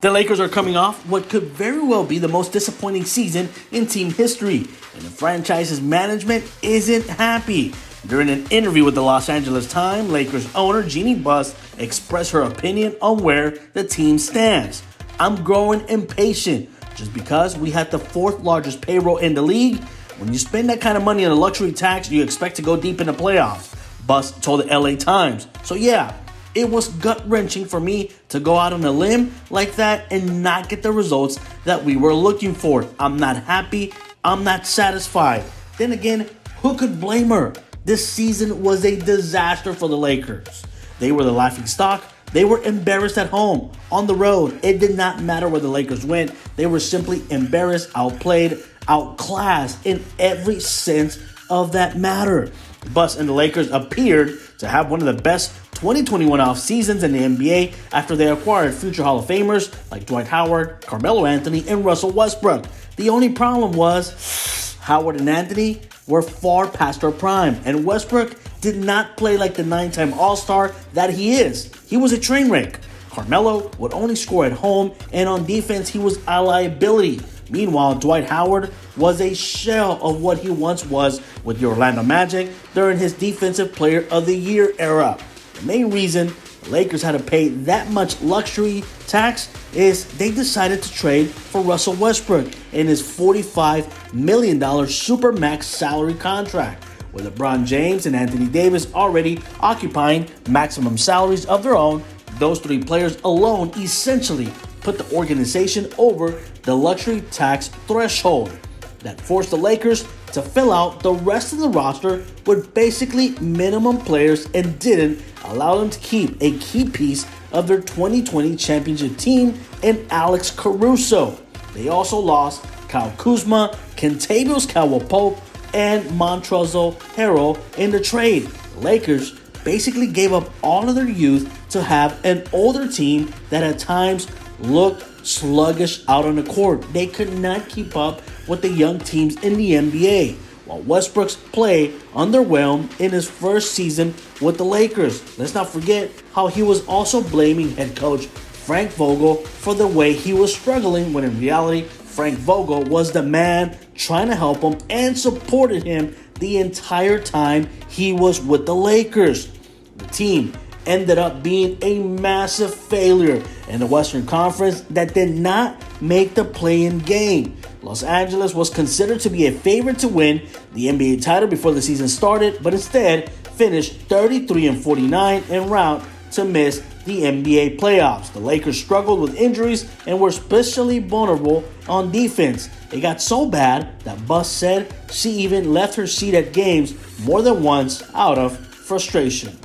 The Lakers are coming off what could very well be the most disappointing season in team history, and the franchise's management isn't happy. During an interview with the Los Angeles Times, Lakers owner Jeanie Buss expressed her opinion on where the team stands. "I'm growing impatient. Just because we had the fourth largest payroll in the league, when you spend that kind of money on a luxury tax, you expect to go deep in the playoffs," Buss told the LA Times. So yeah, it was gut-wrenching for me to go out on a limb like that and not get the results that we were looking for. I'm not happy. I'm not satisfied. Then again, who could blame her? This season was a disaster for the Lakers. They were the laughingstock. They were embarrassed at home, on the road. It did not matter where the Lakers went. They were simply embarrassed, outplayed, outclassed in every sense of that matter. Buss and the Lakers appeared to have one of the best 2021 off seasons in the NBA after they acquired future Hall of Famers like Dwight Howard, Carmelo Anthony, and Russell Westbrook. The only problem was Howard and Anthony were far past their prime, and Westbrook did not play like the 9-time All-Star that he is. He was a train wreck. Carmelo would only score at home, and on defense, he was a liability. Meanwhile, Dwight Howard was a shell of what he once was with the Orlando Magic during his Defensive Player of the Year era. The main reason the Lakers had to pay that much luxury tax is they decided to trade for Russell Westbrook in his $45 million Supermax salary contract, with LeBron James and Anthony Davis already occupying maximum salaries of their own. Those three players alone essentially put the organization over the luxury tax threshold that forced the Lakers to fill out the rest of the roster with basically minimum players and didn't allow them to keep a key piece of their 2020 championship team in Alex Caruso. They also lost Kyle Kuzma, Kentavious Caldwell-Pope, and Montrezl Harrell in the trade. The Lakers basically gave up all of their youth to have an older team that at times looked sluggish out on the court. They could not keep up with the young teams in the NBA, while Westbrook's play underwhelmed in his first season with the Lakers. Let's not forget how he was also blaming head coach Frank Vogel for the way he was struggling, when in reality, Frank Vogel was the man trying to help him and supported him the entire time he was with the Lakers. The team ended up being a massive failure in the Western Conference that did not make the play-in game. Los Angeles was considered to be a favorite to win the NBA title before the season started, but instead finished 33-49 en route to miss the NBA playoffs. The Lakers struggled with injuries and were especially vulnerable on defense. It got so bad that Buss said she even left her seat at games more than once out of frustration.